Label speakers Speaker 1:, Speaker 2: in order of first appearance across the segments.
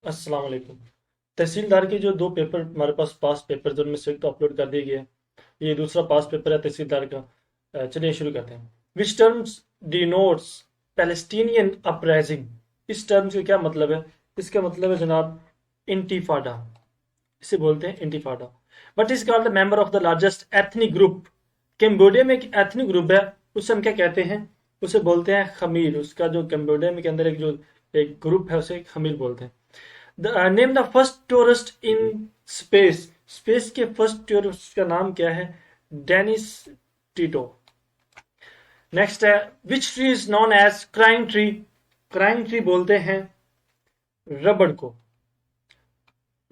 Speaker 1: अस्सलाम वालेकुम। तहसीलदार के जो दो पेपर हमारे पास पास पेपर जो उनमें से एक तो अपलोड कर दिए गए हैं। ये दूसरा पास पेपर है तहसीलदार का। चलिए शुरू करते हैं। विच टर्म्स डिनोट्स पैलेस्टीनियन अपराइजिंग। इस टर्म्स का क्या मतलब है? इसका मतलब है जनाब इंटिफाडा। इसे बोलते हैं इंटिफाडा। But is called the member of the largest ethnic group. Cambodia में एक एथनिक ग्रुप है, उसे हम क्या कहते हैं? उसे बोलते हैं खमीर। उसका जो कैम्बोडिया में के अंदर एक ग्रुप है उसे खमीर बोलते हैं। Name the first tourist in space. Space के फर्स्ट टूरिस्ट का नाम क्या है? Dennis Tito. नेक्स्ट है which tree is known as crying tree. Crying tree बोलते हैं रबड़ को।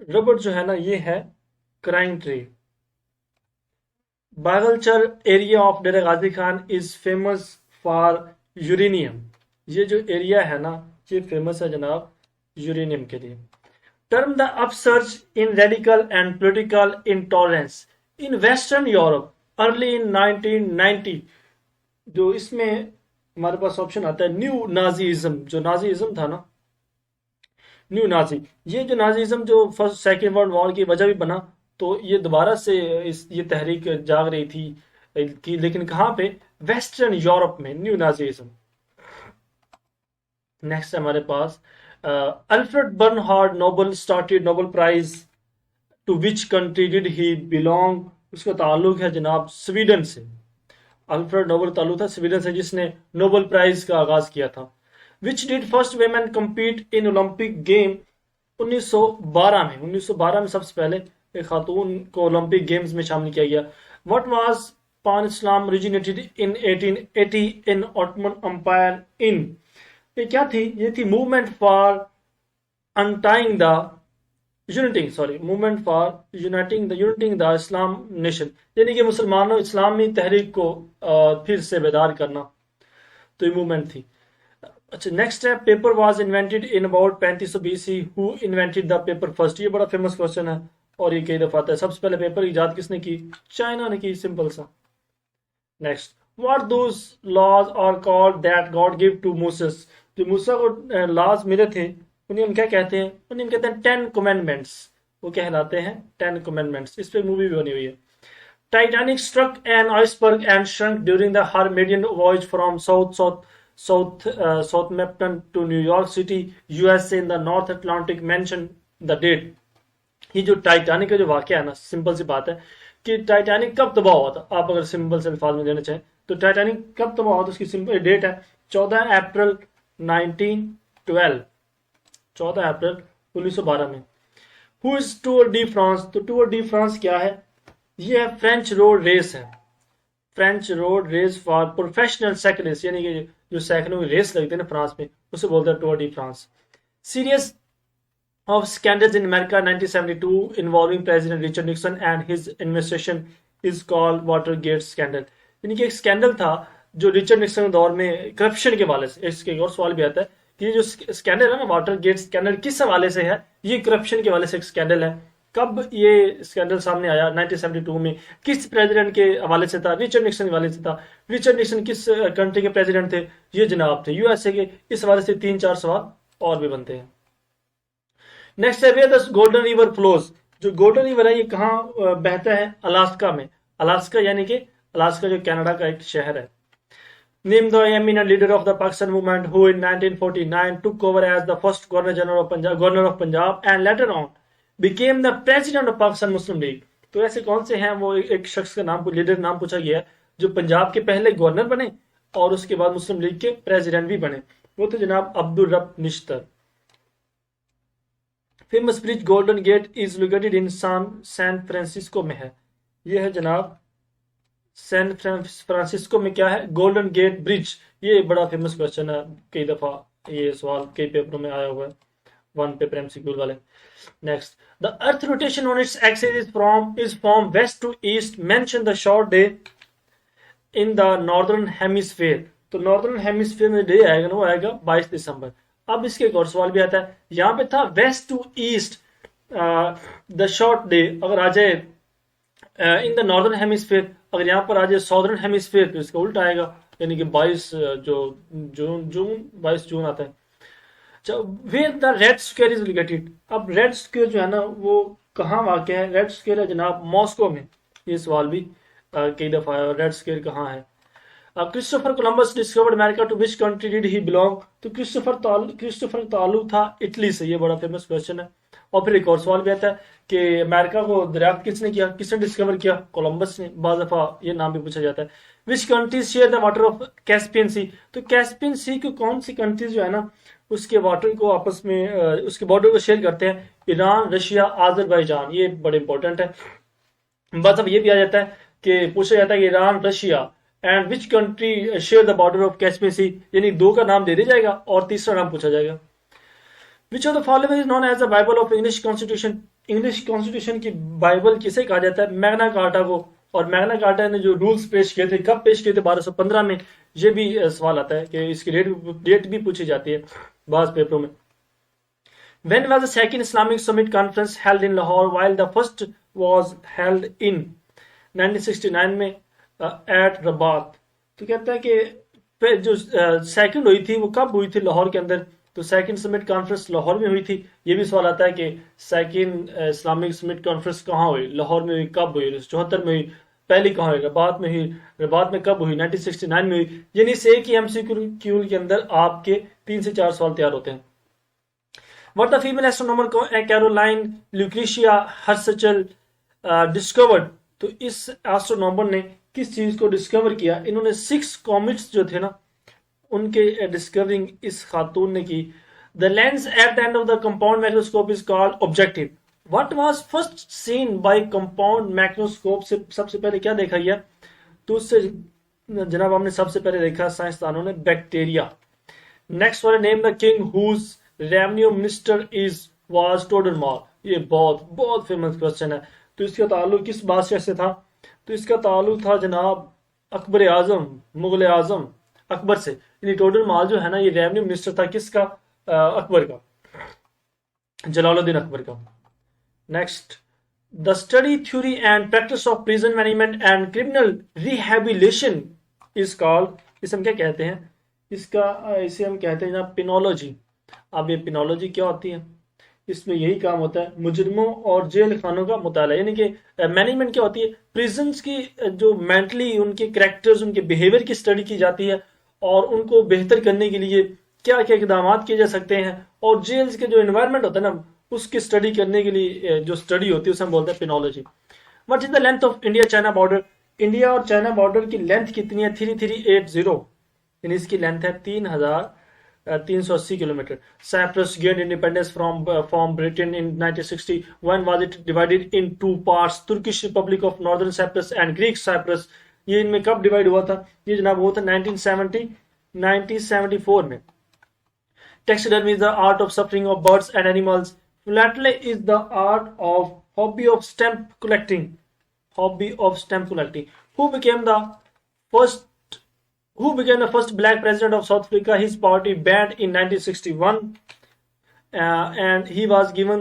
Speaker 1: रबड़ जो है ना ये है crying tree. Baghalchur area of Dera Ghazi Khan is famous for uranium. ये जो एरिया है ना ये फेमस है जनाब यूरेनियम के लिए। Term the upsurge in radical and political intolerance in Western Europe early in 1990। जो इसमें हमारे पास ऑप्शन आता है न्यू नाजीइज्म। जो नाजीइज्म था ना, न्यू नाजी, ये जो नाजीइज्म जो फर्स्ट सेकेंड वर्ल्ड वॉर की वजह भी बना, तो ये दोबारा से ये तहरीक जाग रही थी कि, लेकिन कहाँ पे? वेस्टर्न यूरोप में न्यू नाजीइज्म। नेक्स्ट है हमारे पास Alfred Bernhard Nobel started Nobel prize to which country did he belong. उसका ताल्लुक है जनाब स्वीडन से। अल्फ्रेड नोबल ताल्लुक था स्वीडन से, जिसने नोबल प्राइज का आगाज किया था। Which did first women compete in Olympic game. 1912 में सबसे पहले एक खातून को ओलंपिक गेम्स में शामिल किया गया। What was pan Islam originated in 1880 in Ottoman Empire in. ये क्या थी? ये थी movement for untying the movement for uniting the Islam nation. यानी कि मुसलमानों इस्लामी तहरीक को फिर से बेदार करना। तो ये मूवमेंट थी। अच्छा, नेक्स्ट है paper was invented in about 3500 BC। Who invented the paper first. ये बड़ा फेमस क्वेश्चन है और ये कई दफा आता है। सबसे पहले पेपर की इजाद किसने की? चाइना ने की, सिंपल सा। Next, what those laws are called that God give to Moses. जो मूसा को लॉज मिले थे उन्हें हम क्या कहते हैं? उन्हें हम कहते हैं 10 कमेंडमेंट्स। वो कहलाते हैं 10 कमेंडमेंट्स। इस पे मूवी भी बनी हुई है। Titanic struck an iceberg and shrank during the her maiden voyage from Southampton to New York city USA in the North Atlantic. Mention the date. ये जो टाइटैनिक का जो वाक्य है ना, सिंपल सी बात है कि टाइटैनिक कब तबाह हुआ था। आप अगर सिंपल से अल्फाज में देना चाहें तो टाइटैनिक कब तबाह हुआ था, उसकी सिंपल डेट है 14 अप्रैल 1912। 14 अप्रैल 1912 में। Who is Tour de France. तो टूर डी फ्रांस क्या है? ये है फ्रेंच रोड रेस है। French road race for professional cyclist, यानी कि जो साइकिलों की रेस लगती है ना फ्रांस में, उसे बोलते हैं tour de France. Serious of scandals in America 1972 involving President Richard Nixon and his administration is called Watergate scandal। यानी कि एक स्कैंडल था जो रिचर्ड निक्सन के दौर में करप्शन के हवाले से। इसके और सवाल भी आता है कि ये जो स्कैंडल है ना वाटरगेट स्कैंडल किस हवाले से है? ये करप्शन के हवाले से एक स्कैंडल है। कब ये स्कैंडल सामने आया? 1972 में। किस प्रेसिडेंट के हवाले से था? रिचर्ड निक्सन के हवाले से था। रिचर्ड निक्सन किस कंट्री के प्रेसिडेंट थे? ये जनाब थे यूएसए के। इस हवाले से 3-4 सवाल और भी बनते हैं। नेक्स्ट है where the golden river flows. जो गोल्डन रिवर है ये कहाँ बहता है? अलास्का में। अलास्का यानी कि अलास्का जो कनाडा का एक शहर है। Name the eminent leader of the Pakistan movement who in 1949 took over as the first governor of Punjab and later on became the president of Pakistan Muslim League. तो ऐसे कौन से हैं? वो एक शख्स का नाम, लीडर नाम पूछा गया है जो पंजाब के पहले गवर्नर बने और उसके बाद मुस्लिम लीग के प्रेसिडेंट भी बने। वो तो जनाब Abdul Rab Nishtar. Famous bridge golden gate is located in San Francisco में है। ये है जनाब सैन फ्रांसिस्को में क्या है? Golden gate bridge. ये बड़ा फेमस क्वेश्चन है, कई दफा ये सवाल कई पेपरों में आया हुआ है, वन पेपर एमसीक्यू वाले। Next, the earth rotation on its axis is from west to east. Mention the short day in the northern hemisphere. तो नॉर्दर्न हेमिस्फेयर में डे आएगा ना, वो आएगा 22 दिसंबर। अब इसके एक और सवाल भी आता है, यहां पे था west to east the short day. अगर आ जाए इन द नॉर्दर्न हेमिस्फेयर, अगर यहां पर आ जाए सॉदर्न हेमिस्फेयर तो इसका उल्टा आएगा, यानी कि 22 जो जून 22 जून आता है। Where the red square is located. अब रेड स्क्वायर जो है ना वो कहाँ वाक़ है? रेड स्क्वायर है जनाब मॉस्को में। ये सवाल भी कई दफा है। रेड स्क्वायर कहाँ है? Christopher Columbus discovered America, to which country did he belong? तो क्रिस्टोफर ताल्लुक था इटली से। ये बड़ा फेमस क्वेश्चन है। और फिर एक और सवाल भी आता है कि अमेरिका को दरियाफ्त किसने किया, किसने डिस्कवर किया? कोलंबस ने। बाज़ दफा ये नाम भी पूछा जाता है। Which countries share the water of Caspian Sea? तो कैस्पियन सी को कौन सी कंट्रीज जो है ना उसके वाटर को आपस में उसके बॉर्डर को शेयर करते हैं? Iran, Russia, Azerbaijan. ये बड़े इंपॉर्टेंट है। बस अब ये भी आ जाता है कि पूछा जाता है कि Iran, Russia and which country share the border of Caspian Sea, यानी दो का नाम दे दिया जाएगा और तीसरा नाम पूछा जाएगा। Which of the following is known as the bible of English constitution? English constitution की बाइबल किसे कहा जाता है? मैग्ना कार्टा को। और मैग्ना कार्टा ने जो रूल्स पेश किए थे, कब पेश किए थे? 1215 में। ये भी सवाल आता है कि इसकी डेट भी पूछी जाती है बाज पेपरों में। When was the second Islamic Summit Conference held in Lahore, while the first was held in 1969 में at Rabat? तो कहता है कि जो सेकंड हुई थी वो कब हुई थी लाहौर के अंदर? तो सेकंड समिट कॉन्फ्रेंस लाहौर में हुई थी। ये भी सवाल आता है कि सेकंड इस्लामिक समिट कॉन्फ्रेंस कहाँ हुई? लाहौर में हुई। कब हुई? 74 में हुई। पहली कहाँ हुई? रबात में हुई। रबात में कब हुई? 1969 में हुई। यानी इस एक ही एमसीक्यू के अंदर आपके 3 से 4 सवाल तैयार होते हैं। What the female astronomer Caroline Lucretia Herschel discovered? तो इस एस्ट्रोनॉमर ने किस चीज को डिस्कवर किया? इन्होंने 6 कॉमेट्स जो थे ना उनके डिस्कवरिंग इस खातून ने की। The lens at the end of the compound microscope is called objective. What was first seen by compound microscope? से सबसे पहले क्या देखा गया? तो उससे जनाब हमने सबसे पहले देखा साइंसदानों ने बैक्टीरिया। नेक्स्ट वाले name the king whose revenue minister is was Todarmal. ये बहुत बहुत फेमस क्वेश्चन है। तो इसका ताल्लुक किस बादशाह से था? तो इसका ताल्लुक था जनाब अकबर आजम, मुगल आजम अकबर से। यानी टोडरमॉल जो है ना ये रेवेन्यू मिनिस्टर था किसका? अकबर का, जलालुद्दीन अकबर का। Next, the study, theory and practice of prison management and criminal rehabilitation is called. इसे हम क्या कहते हैं? इसे हम कहते हैं जनाब पिनोलॉजी। अब ये पिनोलॉजी क्या होती है? इसमें यही काम होता है मुजरिमों और जेल खानों का मुताला। यानी कि मैनेजमेंट क्या होती है? प्रिजन्स की जो मेंटली उनके कैरेक्टर्स, उनके बिहेवियर की स्टडी की जाती है और उनको बेहतर करने के लिए क्या क्या इकदाम किए जा सकते हैं। और जेल्स के जो एनवायरनमेंट होता है ना उसकी स्टडी करने के लिए जो स्टडी होती है उसे हम बोलते हैं penology. What is the length of India China border? India और चाइना बॉर्डर की लेंथ कितनी है? 3380। यानी इसकी लेंथ है 3,380 kilometre. Cyprus gained independence from Britain in 1960। When was it divided in 2 parts? Turkish republic of northern Cyprus and Greek Cyprus. ये इनमें कब डिवाइड हुआ था? ये जनाब हुआ था 1974 में। Taxidermy is the art of suffering of birds and animals. Philately is the art of hobby of stamp collecting. Hobby of stamp collecting. Who became the first black president of South Africa? His party banned in 1961, and he was given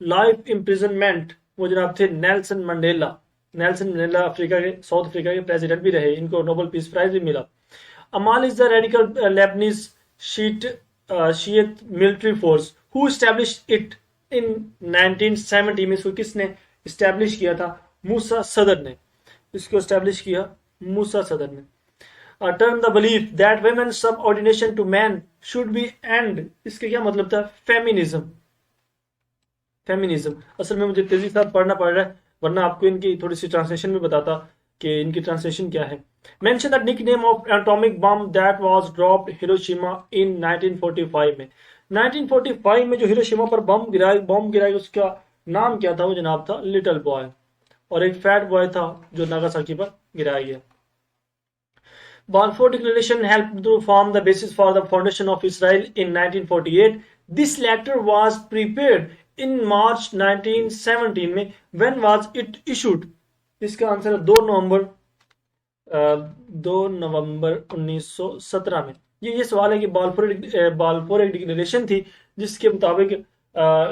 Speaker 1: life imprisonment. वो जनाब थे Nelson Mandela. Nelson Mandela Africa के, South Africa के president भी रहे। इनको Nobel peace prize भी मिला। Amal is the radical Lebanese Shiite military force. Who established it in 1970 में? इसको किसने एस्टैब्लिश किया था? मूसा सदर ने। इसको एस्टैब्लिश किया मूसा सदर ने। Term the belief that women subordination to man should be end. इसका क्या मतलब था? फेमिनिज्म। फेमिनिज्म असल में मुझे तेजी से पढ़ना पड़ रहा है वरना आपको इनकी थोड़ी सी ट्रांसलेशन में बताता कि इनकी ट्रांसलेशन क्या है। Mention the nickname of atomic bomb that was dropped Hiroshima in 1945 में। 1945 में जो हिरोशिमा पर बम गिराया उसका नाम क्या था? वो जनाब था लिटिल बॉय। और एक फैट बॉय था जो नागासाकी पर गिराया गया। Balfour Declaration helped to form the basis for the foundation of Israel in 1948. This letter was prepared in March 1917 में। When was it issued? इसका आंसर है 2 नवंबर 1917 में। ये सवाल है कि बालफोर एक डिक्लेरेशन थी जिसके मुताबिक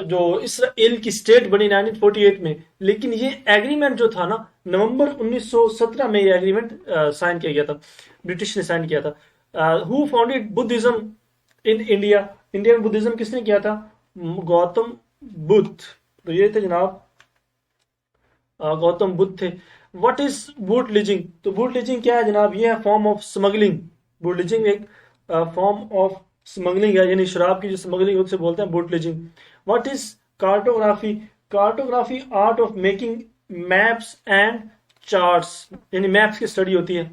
Speaker 1: जो इसराइल की स्टेट बनी 1948 में, लेकिन ये एग्रीमेंट जो था ना नवंबर 1917 में ये एग्रीमेंट साइन किया गया था, ब्रिटिश ने साइन किया था। Who founded Buddhism in India? India में बुद्धिज्म किसने किया था? गौतम बुद्ध। तो ये थे जनाब गौतम बुद्ध थे। What is bootlegging? तो बूट लीजिंग क्या है जनाब? ये है form of smuggling. Bootlegging एक फॉर्म ऑफ स्मगलिंग है, यानी शराब की जो स्मगलिंग है उसे बोलते हैं bootlegging. What is cartography? Cartography art of making maps and charts, यानी मैप्स की स्टडी होती है,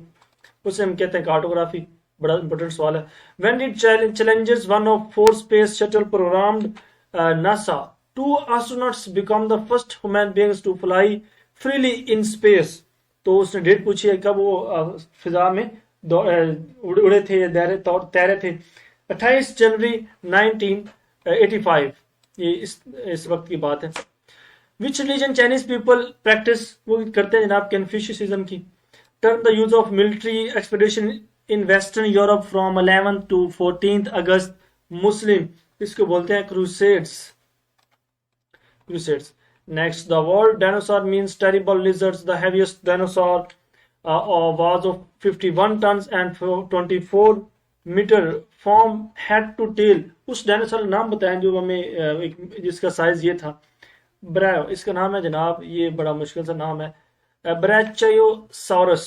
Speaker 1: उसे हम कहते हैं कार्टोग्राफी। बड़ा इंपॉर्टेंट सवाल है। When did Challengers 1 of 4 space shuttle programmed NASA, 2 astronauts become the first human beings to fly freely in space? तो उसने डेट पूछी है कब वो फिजा में उड़े थे, तैरे थे। 28 जनवरी 1985, ये इस वक्त की बात है। विच रिलीजन चाइनीज पीपल प्रैक्टिस? वो करते हैं जनाब कन्फ्यूशियसिज्म की। Turn the use of military expedition in western Europe from 11th to 14th अगस्त मुस्लिम, इसको बोलते हैं crusades. Next, the word dinosaur means terrible lizards. The heaviest dinosaur was of 51 tons and 24 meter from head to tail. उस dinosaur का नाम बताएं जो हमें जिसका साइज ये था। ब्रायो, इसका नाम है जनाब, ये बड़ा मुश्किल सा नाम है, brachiosaurus.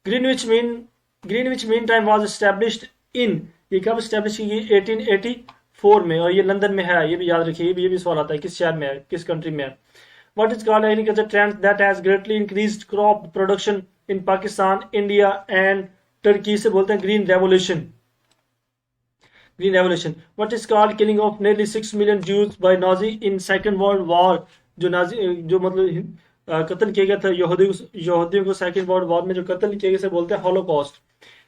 Speaker 1: Greenwich mean time was established in, ये कब एस्टैब्लिश की गई? 1884 में, और ये लंदन में है, ये भी याद रखिए, ये भी सवाल आता है किस शहर में है, किस कंट्री में है। What is called agriculture trend that has greatly increased crop production in Pakistan, India and Turkey? से बोलते हैं green revolution. Green revolution. What is called killing of nearly 6 million Jews by Nazi in Second World War? जो मतलब कत्ल किया गया था यहूदियों को सेकंड वर्ल्ड वॉर में जो कत्ल किया गया से बोलते हैं Holocaust.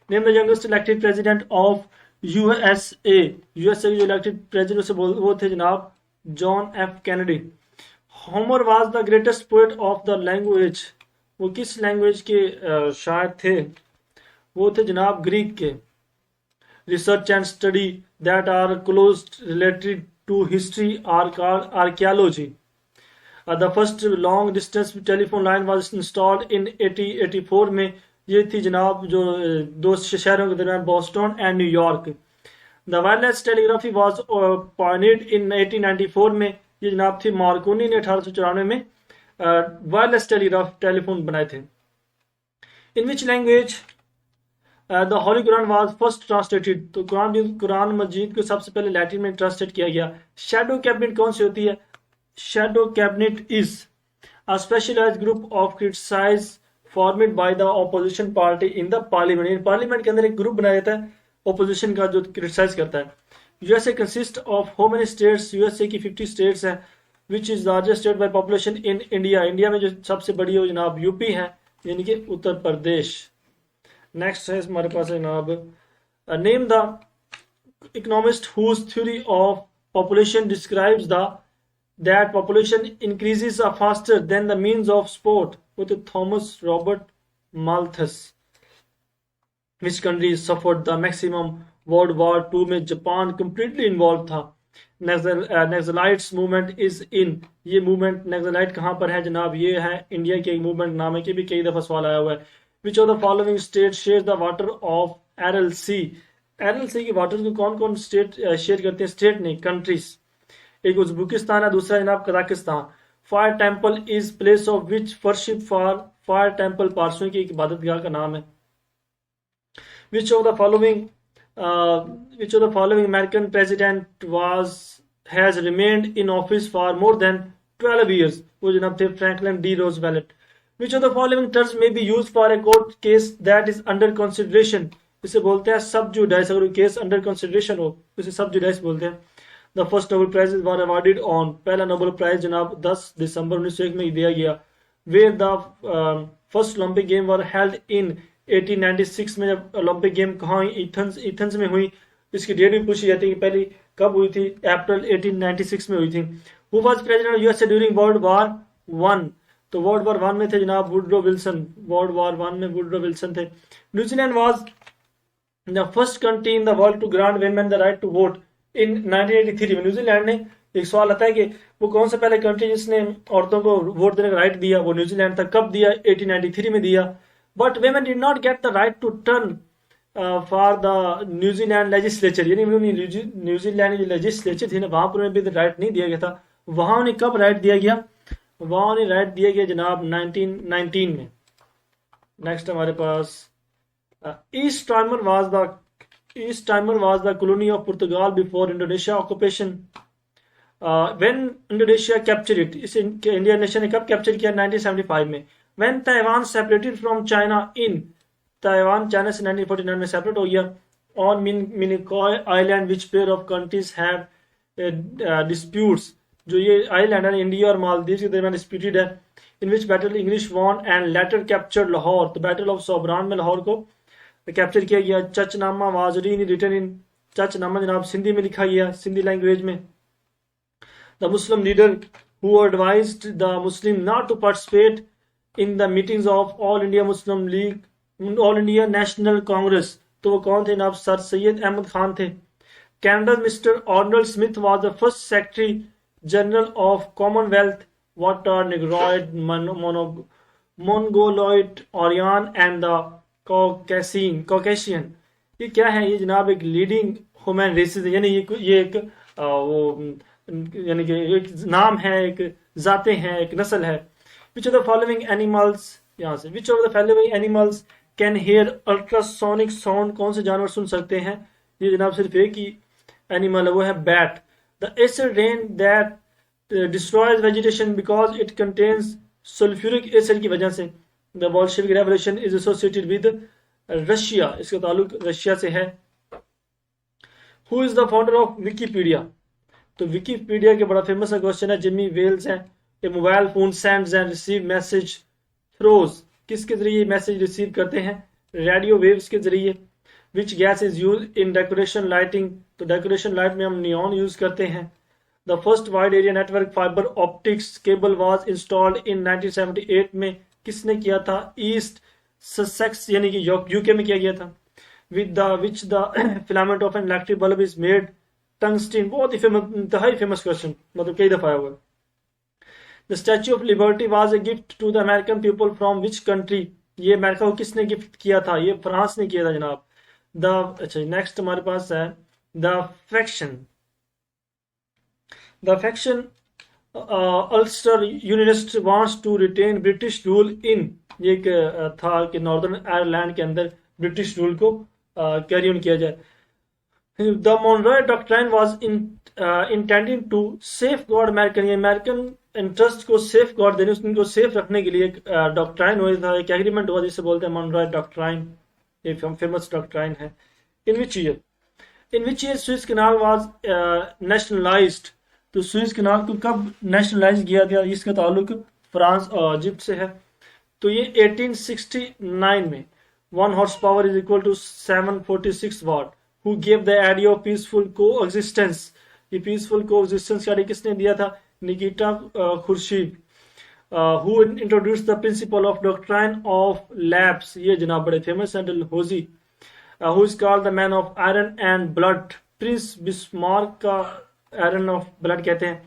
Speaker 1: Name the youngest elected president of USA. USA के जो इलेक्टेड प्रेसिडेंट से वो थे जनाब John F Kennedy. Homer was the greatest poet of the language, वो किस लैंग्वेज के शायर थे? वो थे जनाब ग्रीक के। Research and study that are close related to history are called archaeology. The first long distance telephone line was installed in 1884 में, ये थी जनाब जो दो शहरों के दरमियान Boston and New York. The wireless telegraphy was pioneered in 1894 में, ये जनाब थी मार्कोनी ने 1894 में वायरलेस टेलीफोन बनाए थे। In which language the holy Quran was first translated? तो कुरान मजीद को सबसे पहले लैटिन में ट्रांसलेट किया गया। शैडो कैबिनेट कौन सी होती है? Shadow cabinet is a specialized group of criticize formed by the opposition party in the parliament. Parliament के अंदर एक ग्रुप बनाया जाता है ऑपोजिशन का जो क्रिटिसाइज करता है। USA consist of how many states? USA की 50 स्टेट्स हैं। Which is largest state by population in India? India में जो सबसे बड़ी है जनाब यूपी है, यानी कि उत्तर प्रदेश। नेक्स्ट है हमारे पास जनाब name the economist whose theory of population describes the that population increases faster than the means of support. वो तो Thomas Robert Malthus. Which country suffered the maximum? World war 2 में जापान कंप्लीटली इन्वॉल्व था। Naxalites movement is in, ये movement Naxalite कहाँ पर है जनाब? ये है इंडिया के मूवमेंट, नाम है कि भी कई दफा सवाल आया हुआ है। Which of the following state share the water of Aral Sea? Aral Sea के वाटर को कौन कौन स्टेट शेयर करते हैं? स्टेट नहीं, कंट्रीज। एक उज्बेकिस्तान है, दूसरा जनाब Kazakhstan. Fire temple is place of which worship for? Fire temple पारसों की एक इबादतगाह का नाम है। Which of the following American president has remained in office for more than 12 years? वो जनाब थे Franklin D Roosevelt. Which of the following terms may be used for a court case that is under consideration? इसे बोलते हैं सब जुडाइस। अगर case under consideration हो उसे सब जुडाइस बोलते हैं। The first Nobel prize were awarded on, पहला नोबेल प्राइज जनाब 10 दिसंबर 1901 में दिया गया। Where the first Olympic game were held in 1896 में, जब ओलंपिक गेम कहाँ हुई? एथेंस में हुई। इसकी डेट भी पूछी जाती है कि पहली कब हुई थी? अप्रैल 1896 में हुई थी। Who was president of USA during world war 1? तो वर्ल्ड वॉर 1 में थे जनाब वुडरो विल्सन। वर्ल्ड वॉर 1 में वुडरो विल्सन थे। New Zealand was the first country in the world to grant women the right to vote in 1983 में। New Zealand ने, एक सवाल आता है कि वो कौन सा पहले कंट्री जिसने औरतों को वोट देने का राइट दिया? वो न्यूजीलैंड था। कब दिया? 1893 में दिया। But women did not get the right to turn for the New Zealand legislature, यानी न्यूजीलैंड की लेजिस्लेचर थी ना, वहां पर उन्हें भी राइट नहीं दिया गया था। वहां उन्हें कब राइट दिया गया? वहां उन्हें राइट दिया गया जनाब 1919 में। नेक्स्ट हमारे पास East Timor was the colony of Portugal before Indonesia occupation. When Indonesia capture it, इसे इंडियन नेशन ने कब कैप्चर किया? 1975 में। When Taiwan separated from China in, Taiwan China से 1949 में सेपरेट हो गया। On Minicoy island which pair of countries have disputes, जो ये आइलैंड है इंडिया और मालदीव के दरमियान डिस्प्यूटेड है। In which battle English won and later capture Lahore, तो बैटल ऑफ सोबरान में लाहौर को कैप्चर किया गया। Chachnama was written in, Chachnama जनाब सिंधी में लिखा गया, सिंधी लैंग्वेज में। The Muslim leader who advised the Muslim not to participate in the meetings of All India Muslim League, All India National Congress, तो वो कौन थे जनाब? सर सैयद अहमद खान थे। Canada's Mr. Arnold Smith was the first Secretary General of Commonwealth. What are Negroid, Mongoloid, Aryan and the Caucasian? ये क्या है? ये जनाब एक लीडिंग ह्यूमन रेसेस है, यानी ये एक वो यानी कि एक नाम है, एक जातें हैं, एक नस्ल है। Which of the following animals, यहाँ से विच of the following animals can hear ultrasonic sound, कौन से जानवर सुन सकते हैं? ये जनाब सिर्फ एक ही एनिमल है, वो है bat. The acid rain that destroys vegetation because it contains sulphuric acid की वजह से। The Bolshevik revolution is associated with Russia, इसका ताल्लुक रशिया से है। Who is the founder of Wikipedia, तो विकीपीडिया के बड़ा फेमस क्वेश्चन है। जिमी वेल्स है। A mobile phone sends and receive message through, किसके जरिए मैसेज रिसीव करते हैं? रेडियो वेव्स के जरिए। Which gas is use in decoration lighting, तो डेकोरेशन लाइट में हम नियॉन यूज करते हैं। The first wide area network fibre optics cable was installed इन 1978 में, किसने किया था? ईस्ट ससेक्स यानी कि यूके में किया गया था। With the which the filament of an electric bulb is made? Tungsten, बहुत ही इंतहाई फेमस क्वेश्चन, मतलब कई दफा आया हुआ। The Statue of Liberty was a gift to the American people from which country, ये अमेरिका को किसने गिफ्ट किया था? ये फ्रांस ने किया था जनाब। द अच्छा नेक्स्ट हमारे पास है the faction Ulster Unionist wants to retain British rule in, ये था कि नॉर्दर्न आयरलैंड के अंदर ब्रिटिश रूल को कैरी ऑन किया जाए। The Monroe Doctrine was intended to safeguard American interest को safeguard देने, उनको सेफ रखने के लिए एक डॉक्ट्राइन हुआ था, एक एग्रीमेंट हुआ जिसे बोलते हैं Monroe Doctrine, ये फेमस डॉक्ट्राइन है। In which year Suez Canal was nationalized, तो सुइज कैनाल को कब नेशनलाइज किया गया? इसका ताल्लुक फ्रांस और इजिप्ट से है। तो ये 1869 में 1 horse power is equal to 746 watt. Who gave the idea of peaceful coexistence, ये peaceful coexistence का आइडिया किसने दिया था? Nikita Khurshid. Who introduced the principle of doctrine of lapse, ये जनाब बड़े फेमस हैं, Dalhousie. Who is called the man of iron and blood, Prince Bismarck का आयरन ऑफ ब्लड कहते हैं।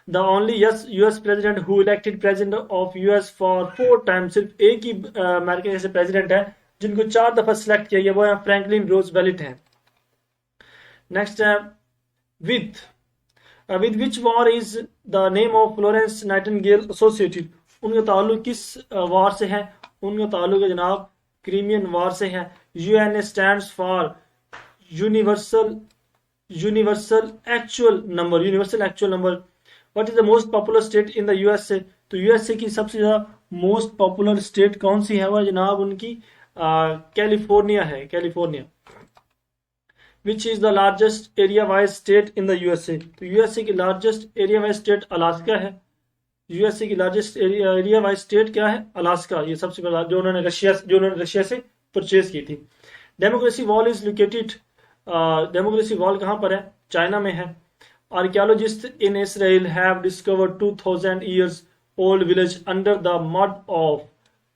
Speaker 1: The only US president who elected president of US for 4 times, सिर्फ एक ही America के प्रेसिडेंट है जिनको 4 दफा सिलेक्ट किया गया, वो है फ्रैंकलिन रोजवेल्ट हैं। नेक्स्ट है with which war is the name of Florence Nightingale associated, उनका ताल्लुक किस वार से है? उनका ताल्लुक है जनाब क्रीमियन वार से है। UN stands for universal actual number। What is the most popular state in the USA, तो USA की सबसे ज्यादा मोस्ट पॉपुलर स्टेट कौन सी है? वह जनाब उनकी कैलिफोर्निया है, California. Which is the largest area wise state in the USA, तो USA की largest area wise state Alaska है। USA की लार्जेस्ट एरिया वाइज स्टेट क्या है? अलास्का, ये सबसे बड़ा जो उन्होंने रशिया से परचेज की थी। Democracy wall is located, democracy wall कहाँ पर है? चाइना में है। Archaeologist in Israel have discovered 2000 years old village under the mud of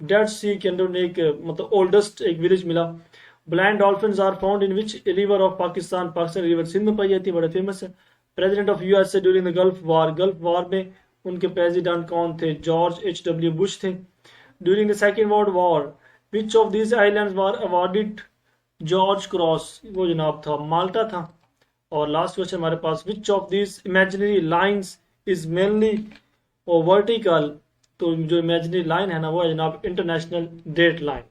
Speaker 1: Dead Sea के अंदर एक मतलब ओल्डेस्ट एक विलेज मिला। Blind dolphins are found in which river of Pakistan, Pakistan river Sindh में पाई जाती है, बड़ा फेमस है। President of USA during the Gulf War में उनके प्रेसिडेंट कौन थे? George H.W. बुश थे। During the second world war which of these islands were awarded George Cross वो जनाब था माल्टा था। और लास्ट क्वेश्चन हमारे पास, which of this imaginary lines is mainly और वर्टिकल, तो जो इमेजिनरी लाइन है ना वो है जनाब इंटरनेशनल डेट लाइन।